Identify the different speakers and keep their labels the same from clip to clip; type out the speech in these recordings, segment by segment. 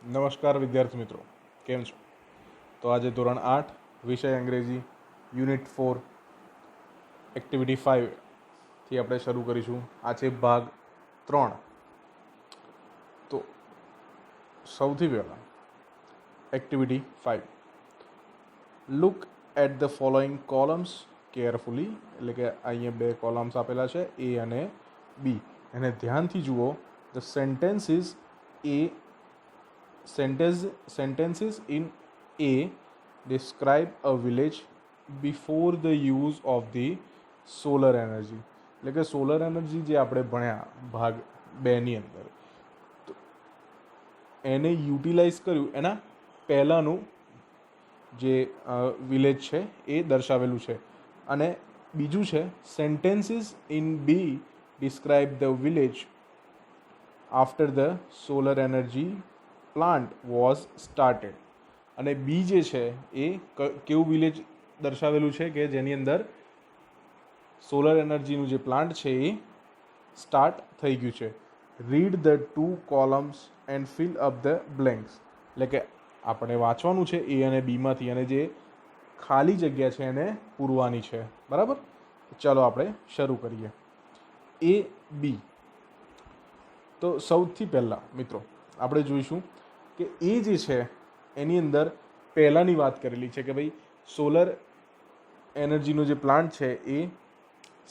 Speaker 1: નમસ્કાર વિદ્યાર્થી મિત્રો, કેમ છો? તો આજે ધોરણ 8 વિષય અંગ્રેજી યુનિટ 4 એક્ટિવિટી 5 થી આપણે શરૂ કરીશું. આ છે ભાગ 3. તો સૌથી પહેલાં activity 5, look at the following columns carefully. એટલે કે અહીંયા બે કોલમ્સ આપેલા છે, એ અને બી. એને ધ્યાનથી જુઓ. The sentences A sentences in A describe a village before the use of the solar energy. એટલે કે સોલર એનર્જી જે આપણે ભણ્યા ભાગ 2ની અંદર, તો એને યુટિલાઇઝ કર્યું એના પહેલાંનું જે વિલેજ છે એ દર્શાવેલું છે. અને બીજું છે sentences in B describe the village after the solar energy plant was started. અને બી જે છે એ કેવું વિલેજ દર્શાવેલું છે કે જેની અંદર સોલર એનર્જીનું જે પ્લાન્ટ છે એ સ્ટાર્ટ થઈ ગયું છે. Read the 2 columns and fill up the blanks. એટલે કે આપણે વાંચવાનું છે એ અને બીમાંથી, અને જે ખાલી જગ્યા છે એને પૂરવાની છે. બરાબર? ચાલો આપણે શરૂ કરીએ. એ બી. તો સૌથી પહેલાં મિત્રો આપણે જોઈશું કે એ જે છે એની અંદર પહેલાંની વાત કરેલી છે કે ભાઈ સોલર એનર્જીનો જે પ્લાન્ટ છે એ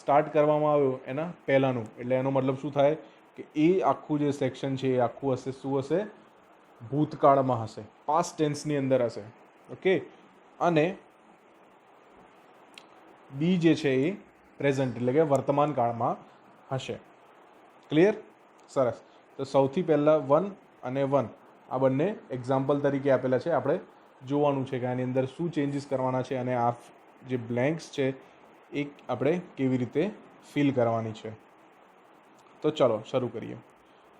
Speaker 1: સ્ટાર્ટ કરવામાં આવ્યો એના પહેલાંનું. એટલે એનો મતલબ શું થાય કે એ આખું જે સેક્શન છે એ આખું હશે શું હશે? ભૂતકાળમાં હશે, પાસ્ટ ટેન્સની અંદર હશે. ઓકે. અને બી જે છે એ પ્રેઝન્ટ એટલે કે વર્તમાન કાળમાં હશે. ક્લિયર? સરસ. તો સૌથી પહેલાં 1 અને 1 આ બંને એક્ઝામ્પલ તરીકે આપેલા છે. આપણે જોવાનું છે કે આની અંદર શું ચેન્જીસ કરવાના છે અને આ જે બ્લેન્ક્સ છે એ આપણે કેવી રીતે ફિલ કરવાની છે. તો ચલો શરૂ કરીએ.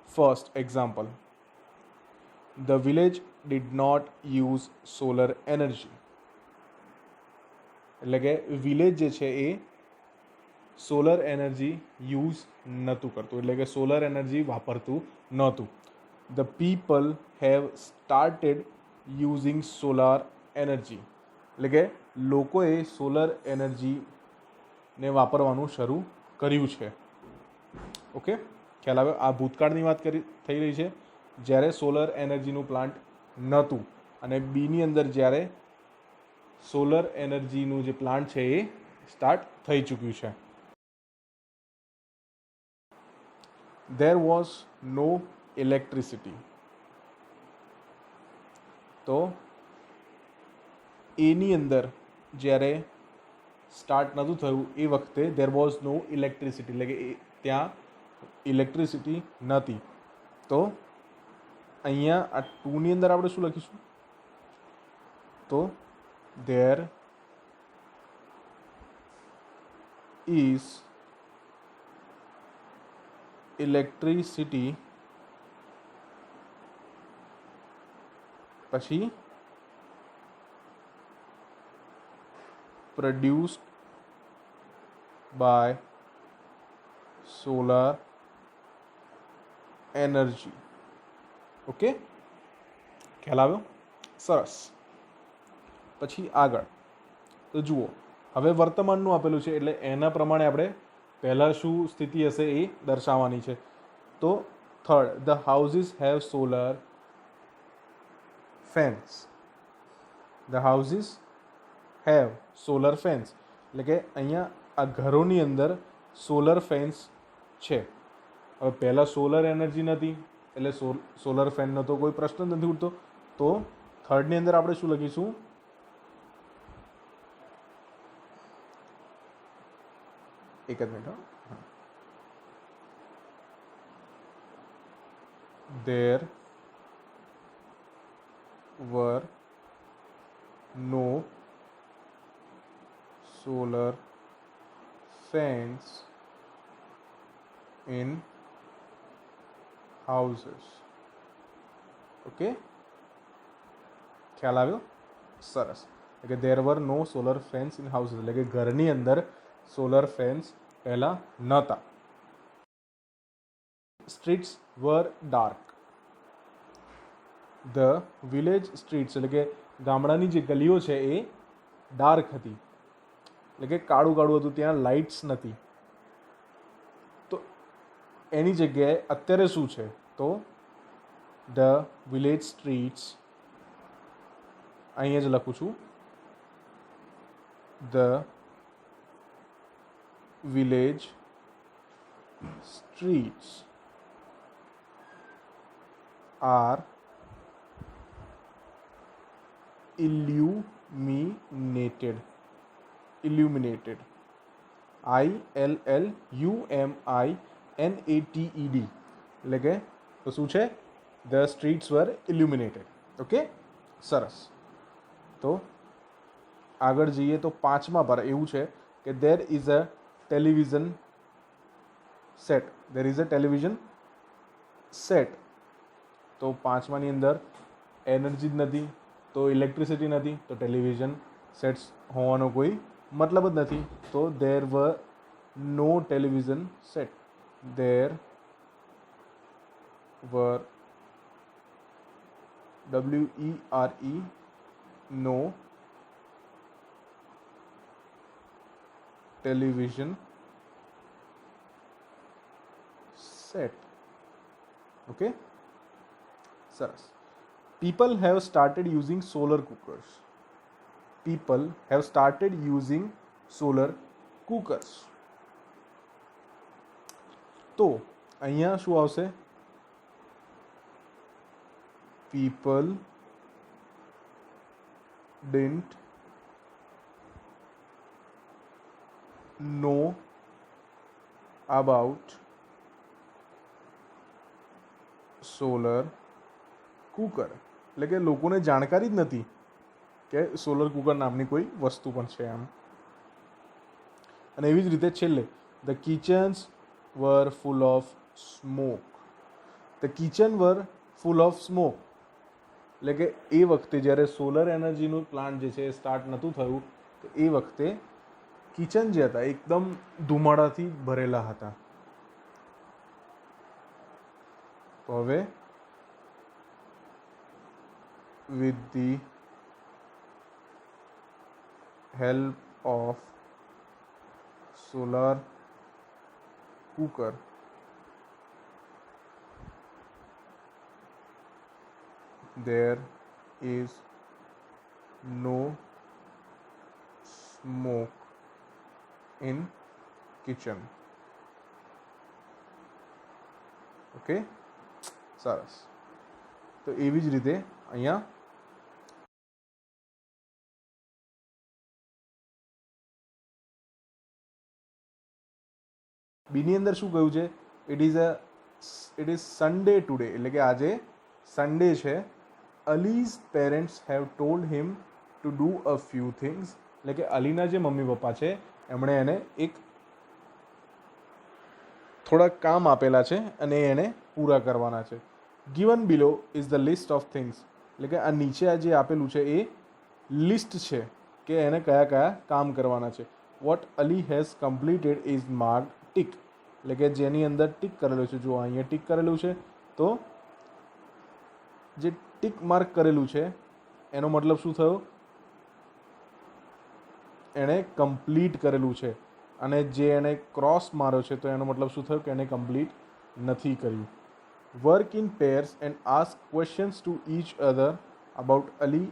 Speaker 1: First example, the village did not use solar energy. એટલે કે વિલેજ જે છે એ સોલર એનર્જી યુઝ નહોતું કરતું, એટલે કે સોલર એનર્જી વાપરતું નહોતું. The people have started using solar energy. એટલે કે લોકોએ સોલર એનર્જીને વાપરવાનું શરૂ કર્યું છે. ઓકે, ખ્યાલ આવે? આ ભૂતકાળની વાત થઈ રહી છે જ્યારે સોલર એનર્જીનું પ્લાન્ટ નહોતું, અને બીની અંદર જ્યારે સોલર એનર્જીનું જે પ્લાન્ટ છે એ સ્ટાર્ટ થઈ ચૂક્યું છે. There was no electricity. તો એની અંદર જ્યારે સ્ટાર્ટ નહોતું થયું એ વખતે there was no electricity, એટલે કે ત્યાં ઇલેક્ટ્રિસિટી નહોતી. તો અહીંયા આ 2ની અંદર આપણે શું લખીશું? તો there is ઇલેક્ટ્રિસિટી, પછી produced by solar energy. Okay, ખ્યાલ આવ્યો? સરસ. પછી આગળ તો જુઓ, હવે વર્તમાનનું આપેલું છે એટલે એના પ્રમાણે આપણે પહેલાં શું સ્થિતિ હશે એ દર્શાવવાની છે. તો third, the houses have solar fans. The houses have solar fans, એટલે કે અહીંયા આ ઘરોની અંદર સોલર ફેન્સ છે. હવે પહેલાં સોલર એનર્જી નથી એટલે સોલર ફેનનો તો કોઈ પ્રશ્ન જ નથી ઉઠતો. તો થર્ડની અંદર આપણે શું લખીશું? એક જ minute. There were no solar fans in houses. Okay, ખ્યાલ આવ્યો? સરસ. એટલે કે there were no solar fans in houses, એટલે કે ઘરની અંદર સોલર ફેન્સ પહેલાં નહોતા. Streets were dark. The village streets એટલે કે ગામડાની જે ગલીઓ છે એ ડાર્ક હતી, એટલે કે કાળું કાળું હતું, ત્યાં લાઇટ્સ નથી. તો એની જગ્યાએ અત્યારે શું છે? તો ધ વિલેજ સ્ટ્રીટ્સ, અહીંયા જ લખું છું, the village streets are illuminated. illuminated ILLUMINATED એટલે કે તો શું છે? The streets were illuminated. Okay, સરસ. તો આગળ જઈએ તો 5મા પર એવું છે કે there is a television set. There is a television set. તો 5માની અંદર એનર્જી જ નથી, તો ઇલેક્ટ્રિસિટી નથી, તો ટેલિવિઝન સેટ્સ હોવાનો કોઈ મતલબ જ નથી. તો there were no television set. There were WERE નો television set. Okay, સરસ. People have started using solar cookers. People have started using solar cookers. તો અહીંયા શું આવશે? People didn't know about solar cooker. એટલે કે લોકોને જાણકારી જ નથી કે સોલર કુકર નામની કોઈ વસ્તુ પણ છે આમ. અને એવી જ રીતે છેલ્લે the kitchens were full of smoke. The kitchen were full of smoke એટલે કે એ વખતે જ્યારે સોલર એનર્જીનું પ્લાન્ટ જે છે એ સ્ટાર્ટ નહોતું થયું, તો એ વખતે કિચન જે હતા એકદમ ધુમાડાથી ભરેલા હતા. તો હવે with the help of solar cooker there is no smoke in kitchen. Okay, સરસ. તો એવી જ રીતે અહીંયા બીની અંદર શું કહ્યું છે? ઇટ ઇઝ સન્ડે ટુડે એટલે કે આજે સન્ડે છે. Ali's parents have told him to do a few things એટલે કે અલીના જે મમ્મી પપ્પા છે એમણે એને એક થોડાક કામ આપેલા છે અને એને પૂરા કરવાના છે. Given below is the list of things એટલે કે આ નીચે આ જે આપેલું છે એ લિસ્ટ છે કે એને કયા કયા કામ કરવાના છે. What Ali has completed is marked tick એટલે કે જેની અંદર ટિક કરેલું છે. જો અહીંયા ટિક કરેલું છે, તો જે ટિક માર્ક કરેલું છે એનો મતલબ શું થયો? એણે કમ્પ્લીટ કરેલું છે. અને જે એણે ક્રોસ માર્યો છે તો એનો મતલબ શું થયો? કે એણે કમ્પ્લીટ નથી કર્યું. Work in pairs and ask questions to each other about Ali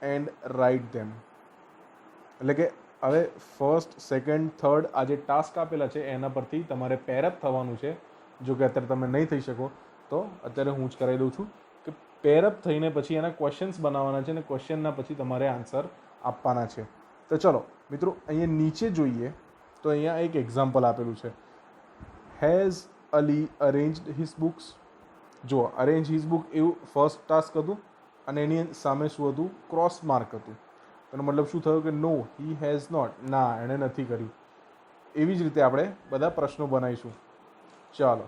Speaker 1: and write them. એટલે કે હવે ફર્સ્ટ, સેકન્ડ, થર્ડ આ જે ટાસ્ક આપેલા છે એના પરથી તમારે પેરઅપ થવાનું છે. જો કે અત્યારે તમે નહીં થઈ શકો તો અત્યારે હું જ કરાવી દઉં છું કે પેરઅપ થઈને પછી એના ક્વેશ્ચન્સ બનાવવાના છે અને ક્વેશ્ચનના પછી તમારે આન્સર આપવાના છે. તો ચલો મિત્રો અહીંયા નીચે જોઈએ તો અહીંયા એક એક્ઝામ્પલ આપેલું છે. Has Ali arranged his books. જો અરેન્જ હિઝ બુક એવું ફર્સ્ટ ટાસ્ક હતું અને એની સામે શું હતું? ક્રોસ માર્ક હતું. એનો મતલબ શું થયો? કે નો, હી હેઝ નોટ, ના એણે નથી કર્યું. એવી જ રીતે આપણે બધા પ્રશ્નો બનાવીશું. ચાલો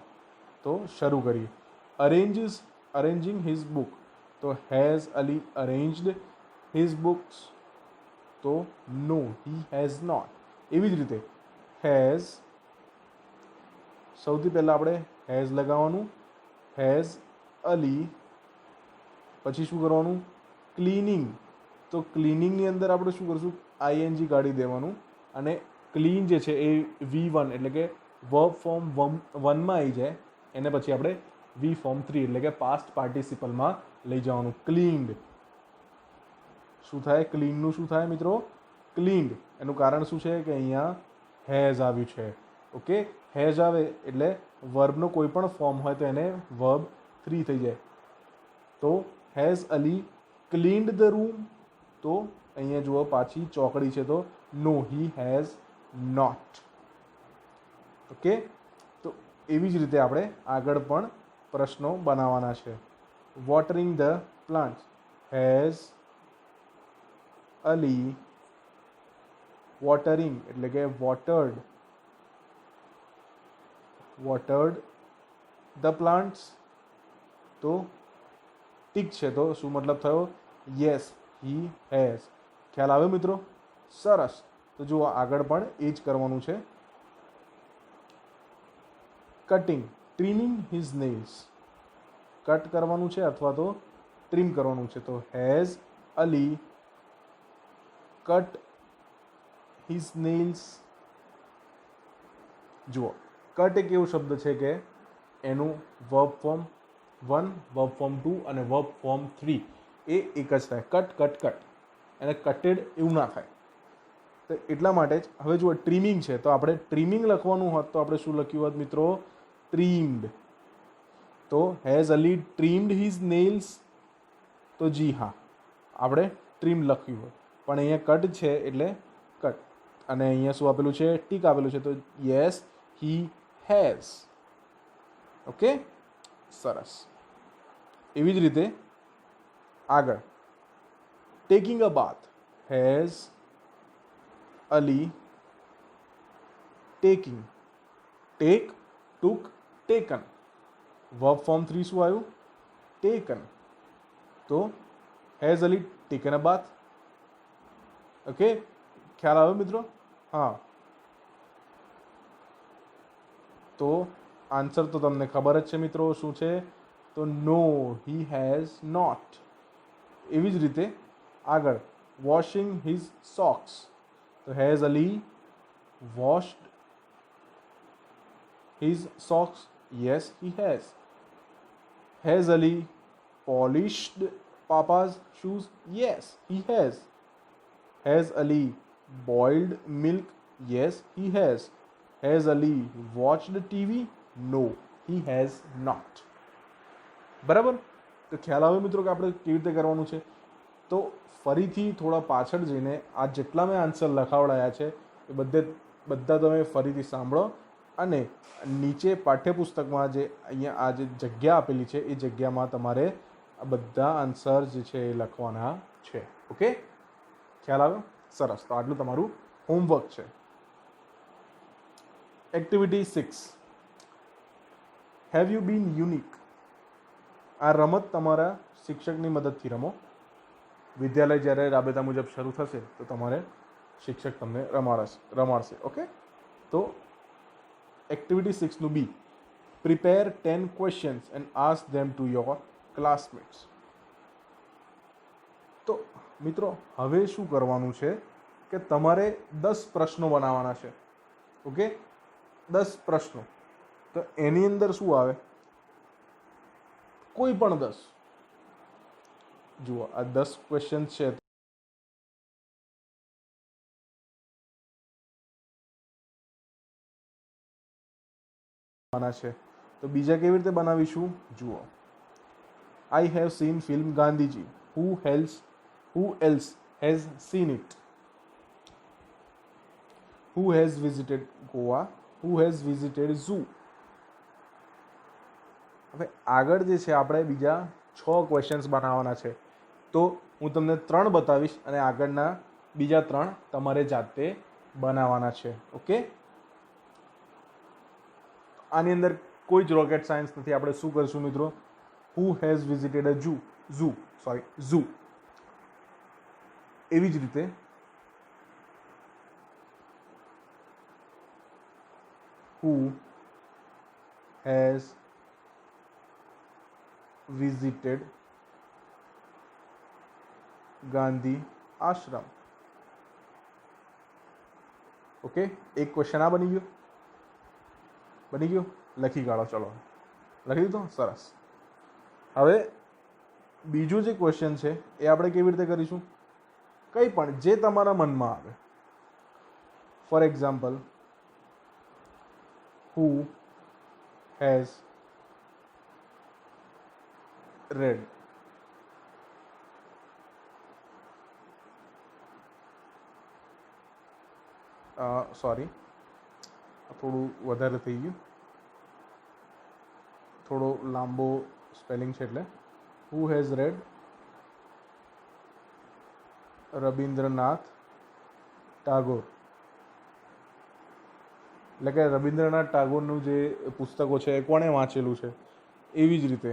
Speaker 1: તો શરૂ કરીએ. અરેન્જિંગ હિઝ બુક, તો has Ali arranged his books? તો નો, હી હેઝ નોટ. એવી જ રીતે હેઝ, સૌથી પહેલાં આપણે હેઝ લગાવવાનું. હેઝ અલી પછી શું કરવાનું? ક્લિનિંગ. તો ક્લિનિંગની અંદર આપણે શું કરશું? આઈએનજી કાઢી દેવાનું અને ક્લીન જે છે એ V1 એટલે કે વર્બ ફોર્મ 1માં આવી જાય, એને પછી આપણે V ફોર્મ 3 એટલે કે પાસ્ટ પાર્ટિસિપલમાં લઈ જવાનું. ક્લીન્ડ શું થાય? ક્લીનનું શું થાય મિત્રો? ક્લીન્ડ. એનું કારણ શું છે કે અહીંયા હેઝ આવ્યું છે. ઓકે, હેઝ આવે એટલે વર્બનો કોઈ પણ ફોર્મ હોય તો એને વર્બ 3 થઈ જાય. તો has Ali cleaned the room. તો અહીંયા જુઓ પાછી ચોકડી છે, તો નો હી હેઝ નોટ. ઓકે, તો એવી જ રીતે આપણે આગળ પણ પ્રશ્નો બનાવવાના છે. Watering the plant. Has Ali watering એટલે કે વોટર્ડ ધ પ્લાન્ટ્સ. તો ઠીક છે, તો શું મતલબ થયો? Yes he has. ખ્યાલ આવ્યો મિત્રો? સરસ. તો જુઓ આગળ પણ એ જ કરવાનું છે. Cutting, trimming his nails. Cut કરવાનું છે અથવા તો ટ્રીમ કરવાનું છે. તો has Ali cut his nails. જુઓ, કટ એક એવો શબ્દ છે કે એનું વર્બ ફોર્મ 1, વર્બ ફોર્મ 2 અને વર્બ ફોર્મ 3 એ એક જ થાય. કટ કટ કટ, એને કટેડ એવું ના થાય. તો એટલા માટે જ હવે જુઓ ટ્રીમિંગ છે, તો આપણે ટ્રીમિંગ લખવાનું હોત તો આપણે શું લખ્યું હોત મિત્રો? ટ્રીમ્ડ. તો હેઝ અલી ટ્રીમ્ડ હિઝ નેલ્સ. તો જી હા, આપણે ટ્રીમ લખ્યું હોય, પણ અહીંયા કટ છે એટલે કટ. અને અહીંયા શું આપેલું છે? ટીક આપેલું છે. તો યસ હી હેઝ. ઓકે, સરસ. એવી જ રીતે આગળ taking a bath. Has Ali taking. Take, took, taken. Verb form 3 શું આવ્યું? ટેકન. તો has Ali taken a bath. Okay, ખ્યાલ આવ્યો મિત્રો? હા, તો આન્સર તો તમને ખબર જ છે મિત્રો શું છે? તો નો હી હેઝ નોટ. એવી જ રીતે આગળ વોશિંગ હિઝ સોક્સ. તો has Ali washed his socks. Yes he has. Has Ali polished papa's shoes. Yes he has. Has Ali boiled milk. Yes he has. Has Ali watched TV. No he has not. બરાબર? તો ખ્યાલ આવે મિત્રો કે આપણે કેવી રીતે કરવાનું છે? તો ફરીથી થોડા પાછળ જઈને આ જેટલા મેં આન્સર લખાવડાયા છે એ બધા તમે ફરીથી સાંભળો અને નીચે પાઠ્યપુસ્તકમાં જે અહીંયા આ જે જગ્યા આપેલી છે એ જગ્યામાં તમારે આ બધા આન્સર જે છે એ લખવાના છે. ઓકે, ખ્યાલ આવ્યો? સરસ. તો આટલું તમારું હોમવર્ક છે. Activity 6, have you bin unique. આ રમત તમારા શિક્ષકની મદદથી રમો. વિદ્યાલય જ્યારે રાબેતા મુજબ શરૂ થશે તો તમારે શિક્ષક તમને રમાડશે. ઓકે, તો એક્ટિવિટી 6નું B, prepare 10 questions and ask them to your classmates. તો મિત્રો હવે શું કરવાનું છે કે તમારે 10 પ્રશ્નો બનાવવાના છે. ઓકે, 10 પ્રશ્નો. તો એની અંદર શું આવે? કોઈ પણ 10. જુઓ આ 10 ક્વેશ્ચન છે છે. તો બીજા કેવી રીતે બનાવીશું? જુઓ, I have seen film Gandhiji. Who else has scene it? Who has visited Goa? Who has visited zoo? હવે આગળ જે છે આપણે બીજા 6 ક્વેશ્ચન્સ બનાવવાના છે. તો હું તમને 3 બતાવીશ અને આગળના બીજા 3 તમારે જાતે બનાવવાના છે. ઓકે, આની અંદર કોઈ જ રોકેટ સાયન્સ નથી. આપણે શું કરીશું મિત્રો? Who has visited a zoo. એવી જ રીતે who has visited Gandhi Ashram. Okay, એક ક્વેશ્ચન આ બની ગયો. લખી કાઢો. ચલો, લખી દીધો. સરસ. હવે બીજું જે ક્વેશ્ચન છે એ આપણે કેવી રીતે કરીશું? કંઈ પણ જે તમારા મનમાં આવે. For example, who has red? Sorry, થોડું વધારે થઈ ગયું. થોડો લાંબો સ્પેલિંગ છે એટલે. Who has red Rabindranath Tagore? એટલે કે રબીન્દ્રનાથ ટાગોરનું જે પુસ્તકો છે એ કોણે વાંચેલું છે. એવી જ રીતે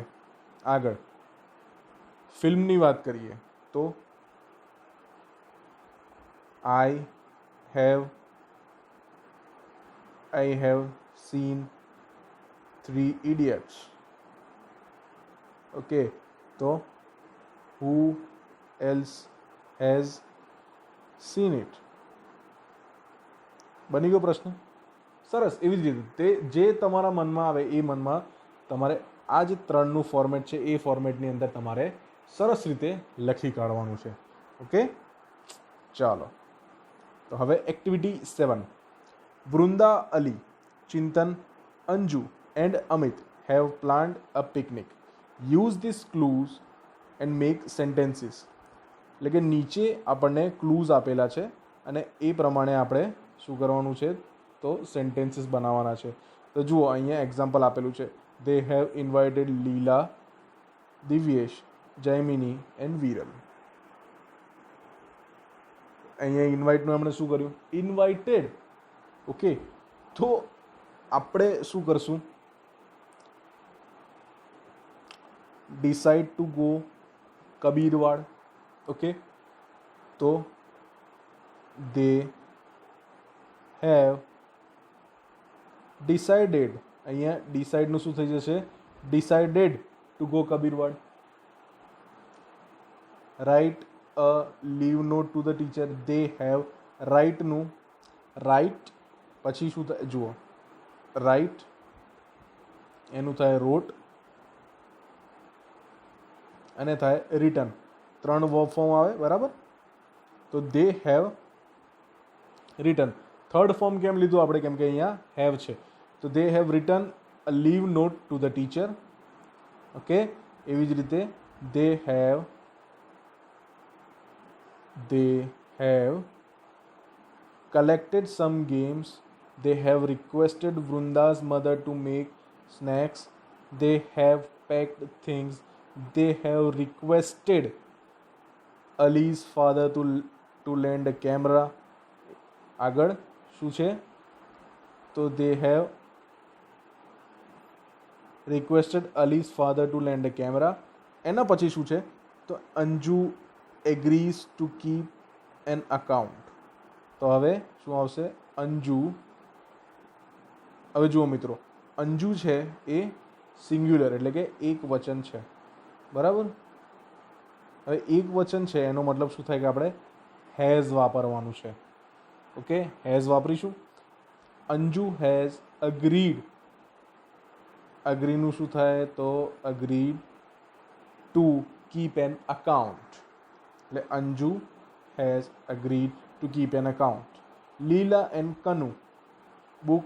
Speaker 1: આગળ ફિલ્મની વાત કરીએ તો I have seen 3 idiots. Okay, તો હુ એલ્સ હેઝ સીન ઇટ? બની ગયો પ્રશ્ન. સરસ. એવી જ રીતે જે તમારા મનમાં આવે એ મનમાં તમારે આ જે 3નું ફોર્મેટ છે એ ફોર્મેટની અંદર તમારે સરસ રીતે લખી કાઢવાનું છે. ઓકે, ચાલો. તો હવે activity 7. Vrinda, Ali, Chintan, Anju and Amit have planned a picnic. Use these clues and make sentences. એટલે કે નીચે આપણને ક્લૂઝ આપેલા છે અને એ પ્રમાણે આપણે શું કરવાનું છે તો સેન્ટેન્સીસ બનાવવાના છે. તો જુઓ અહીંયા એક્ઝામ્પલ આપેલું છે. They have invited લીલા, દિવ્યેશ, જયમિની એન્ડ વિરલ. અહીંયા ઇન્વાઇટનું આપણે શું કર્યું? ઇન્વાઇટેડ. ઓકે, તો આપણે શું કરશું? Decide to go Kabirwad. Okay, તો દે હેવ ડિસાઇડેડ. અહીંયા ડિસાઇડનું શું થઈ જશે? Decided to go Kabirwad. Write a leave note to the teacher. They have રાઇટનું રાઇટ પછી શું થાય? જુઓ, રાઇટ એનું થાય રોટ અને થાય રિટર્ન. 3 વર્બ ફોર્મ આવે, બરાબર? તો they have return. Third form કેમ લીધું આપણે? કેમ કે અહીંયા હેવ છે. તો they have return a leave note to the teacher. Okay, એવી જ રીતે they have collected some games. They have requested Vrinda's mother to make snacks. They have packed things. They have requested Ali's father to lend a camera. આગળ શું છે? તો they have requested Ali's father to lend a camera. એના પછી શું છે? તો Anju agrees to keep an account. તો હવે શું આવશે? અંજુ. હવે જુઓ મિત્રો, અંજુ છે એ સિંગ્યુલર એટલે કે એક વચન છે, બરાબર? હવે એક વચન છે એનો મતલબ શું થાય કે આપણે હેઝ વાપરવાનું છે. ઓકે, હેઝ વાપરીશું. Anju has agreed. અગ્રીનું શું થાય? તો agreed to keep an account. એટલે Anju has agreed to keep an account. Leela and Kanu book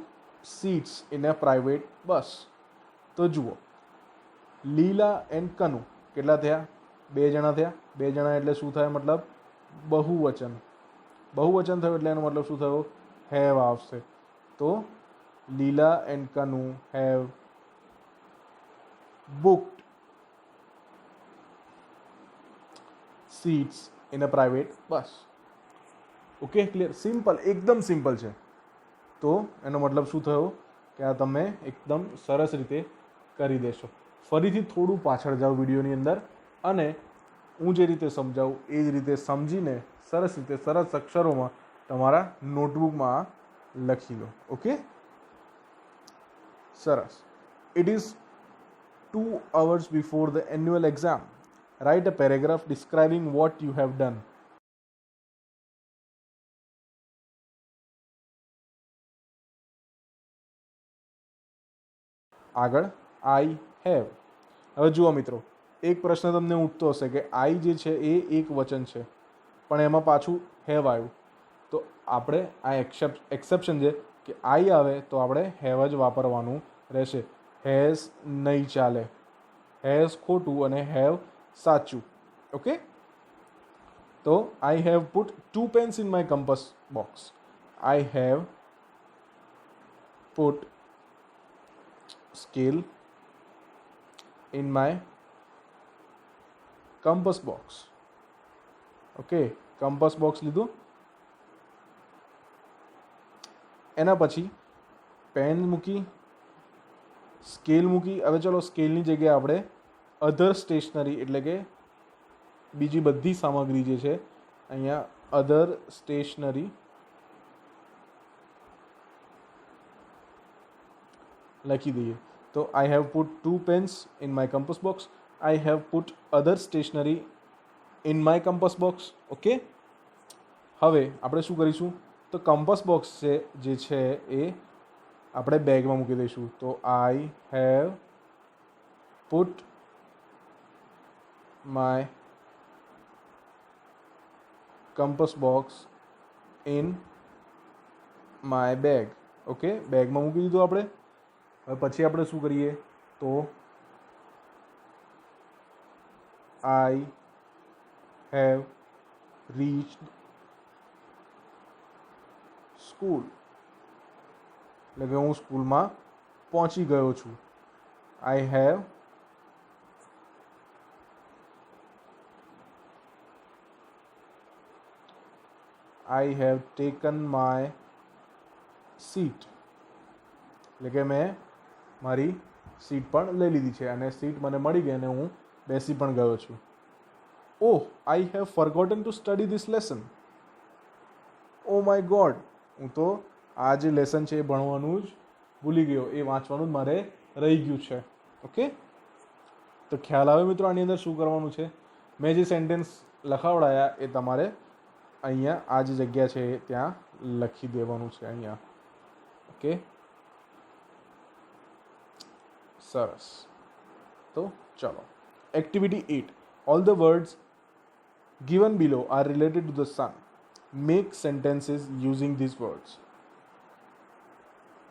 Speaker 1: seats in a private bus. તો જુઓ, લીલા એન્ડ કનુ કેટલા થયા? 2 જણા થયા. 2 જણા એટલે શું થાય? મતલબ બહુવચન. બહુવચન થયું એટલે એનો મતલબ શું થયો? હેવ આવશે. તો લીલા and Kanu have booked seats in a private bus. Okay, clear? Simple, એકદમ સિમ્પલ છે. તો એનો મતલબ શું થયો કે આ તમે એકદમ સરસ રીતે કરી દેશો. ફરીથી થોડું પાછળ જાઓ વિડીયોની અંદર અને હું જે રીતે સમજાવું એ જ રીતે સમજીને સરસ રીતે સરસ અક્ષરોમાં તમારા નોટબુકમાં લખી લો. ઓકે, સરસ. It is 2 hours before the annual exam. Write a paragraph describing what you have done. આગળ આઈ હેવ. હવે જુઓ મિત્રો, એક પ્રશ્ન તમને ઉઠતો હશે કે આઈ જે છે એ એક વચન છે પણ એમાં પાછું હેવ આવ્યું, તો આપણે આ એક્સેપ્શન છે કે આઈ આવે તો આપણે હેવ જ વાપરવાનું રહેશે. હેઝ નહીં ચાલે, હેઝ ખોટું અને હેવ સાચું. ઓકે, તો I have put 2 pens in my compass box. I have put scale in my compass box. Okay, compass box લીધું. એના પછી પેન મૂકી, સ્કેલ મૂકી. હવે ચલો સ્કેલની જગ્યાએ આપણે અધર સ્ટેશનરી એટલે કે બીજી બધી સામગ્રી જે છે અહીંયા અધર સ્ટેશનરી લખી દઈએ. તો I have put 2 pens in my compass box. I have put other stationery in my compass box. Okay, હવે આપણે શું કરીશું, તો compass box છે જે છે એ આપણે બેગમાં મૂકી દઈશું. તો I have put my compass box in my bag. Okay, બેગમાં મૂકી દીધું આપણે. હવે પછી આપણે શું કરીએ, તો આઈ હેવ રીચ્ડ સ્કૂલ, એટલે કે હું સ્કૂલમાં પહોંચી ગયો છું. I have taken my seat, એટલે કે મેં મારી સીટ પણ લઈ લીધી છે અને સીટ મને મળી ગઈ અને હું બેસી પણ ગયો છું. Oh, I have forgotten to study this lesson. Oh my God, હું તો આ જે લેસન છે એ ભણવાનું જ ભૂલી ગયો, એ વાંચવાનું જ મારે રહી ગયું છે. ઓકે, તો ખ્યાલ આવે મિત્રો આની અંદર શું કરવાનું છે. મેં જે સેન્ટેન્સ લખાવડાયા એ તમારે અહીંયા આ જે જગ્યા છે ત્યાં લખી દેવાનું છે અહીંયા. ઓકે, સરસ. તો ચલો, activity 8. All the words given below are related to the sun. Make sentences using these words.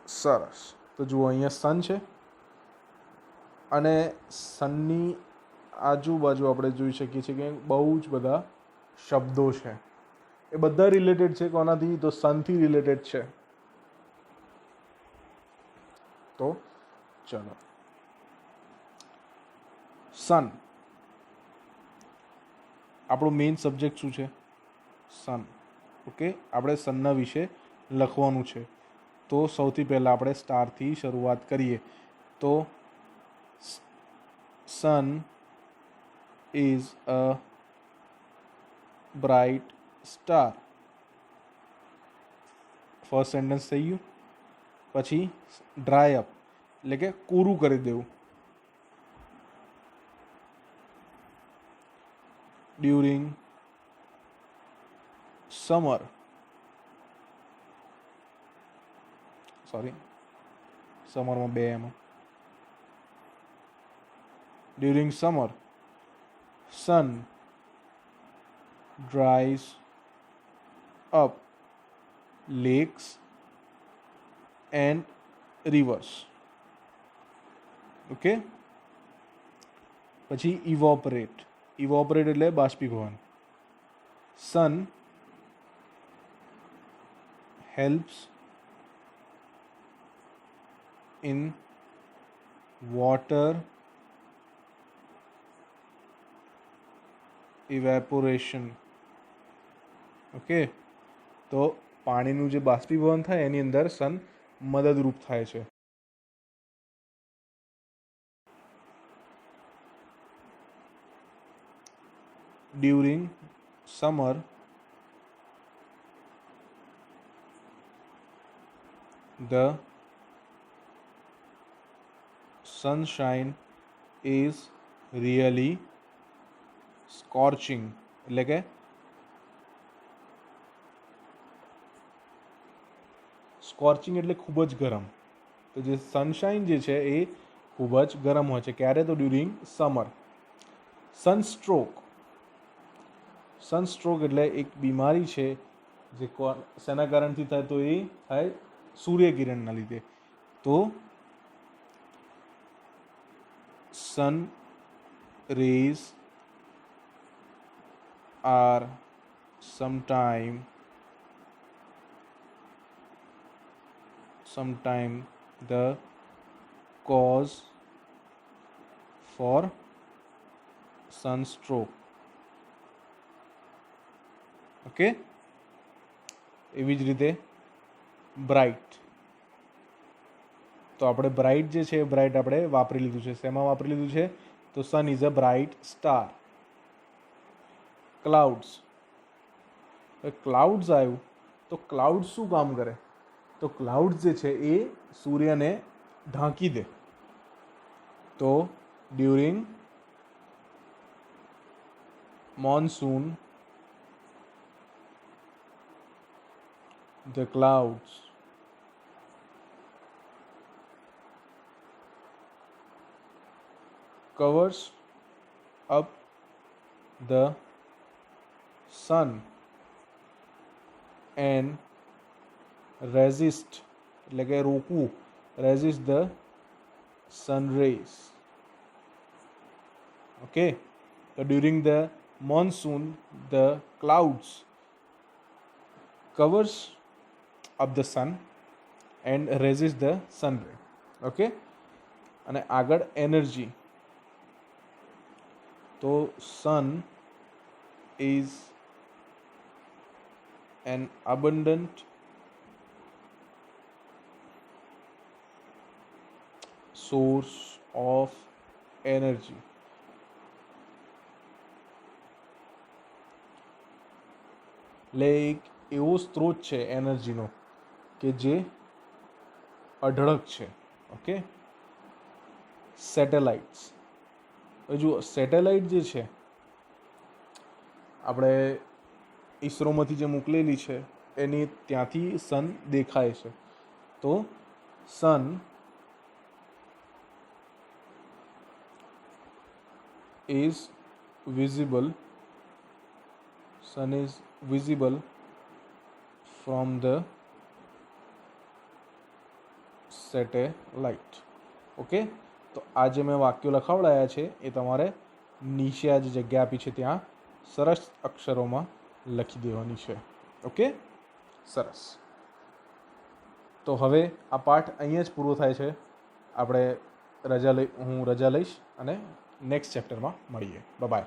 Speaker 1: સરસ. તો જુઓ અહીંયા સન છે અને સનની આજુબાજુ આપણે જોઈ શકીએ છીએ કે બહુ જ બધા શબ્દો છે. એ બધા રિલેટેડ છે કોનાથી, તો સનથી રિલેટેડ છે. તો ચલો, સન આપણો મેઇન સબ્જેક્ટ શું છે, સન. ઓકે, આપણે સનના વિશે લખવાનું છે. તો સૌથી પહેલાં આપણે સ્ટારથી શરૂઆત કરીએ. તો sun is a bright star. First sentence થઈ ગયું. પછી ડ્રાય અપ એટલે કે કોરું કરી દેવું. ડ્યુરિંગ સમર, સમરમાં બે એમાં. During summer sun dries up lakes and rivers. Okay, પછી ઇવોપરેટ. ઇવોપરેટ એટલે બાષ્પીભવન. Sun helps in water evaporation. Okay, તો પાણીનું જે બાષ્પીભવન થાય એની અંદર સન મદદરૂપ થાય છે. During summer the sunshine is really સ્કોર્ચિંગ એટલે કે સ્કોર્ચિંગ એટલે ખૂબ જ ગરમ. તો જે સનશાઇન જે છે એ ખૂબ જ ગરમ હોય છે. ક્યારે? તો ડ્યુરિંગ સમર. સનસ્ટ્રોક એટલે એક બીમારી છે જે શેના કારણથી થાય? તો એ થાય સૂર્યકિરણના લીધે. તો sun rays are sometime the cause for sunstroke. Okay, એવી જ રીતે બ્રાઇટ. તો આપણે બ્રાઇટ જે છે બ્રાઇટ આપણે વાપરી લીધું છે. શેમાં વાપરી લીધું છે? તો sun is a bright star. Clouds. Clouds આવ્યું તો ક્લાઉડ શું કામ કરે? તો ક્લાઉડ્સ જે છે એ સૂર્યને ઢાંકી દે. તો during monsoon the clouds covers up the sun and resist એટલે કે રોકવું, resist the sun rays. Okay, so during the monsoon the clouds covers up the sun and resist the sun ray. Okay, અને આગળ energy. તો sun is an abundant source of energy. Like એવો સ્ત્રોત છે એનર્જીનો કે જે અઢળક છે. Okay, satellites. જુઓ, સેટેલાઇટ જે છે આપણે ઈસરોમાંથી જે મોકલેલી છે એની ત્યાંથી સન દેખાય છે. તો સન is visible from the satellite. Okay, તો આ જે મેં વાક્યો લખાવડાયા છે એ તમારે નીચે આ જે જગ્યા આપી છે ત્યાં સરસ અક્ષરોમાં લખી દેવાની છે. ઓકે, સરસ. તો હવે આ પાઠ અહીંયા જ પૂરો થાય છે. આપણે હું રજા લઈશ અને નેક્સ્ટ ચેપ્ટરમાં મળીએ. બાય.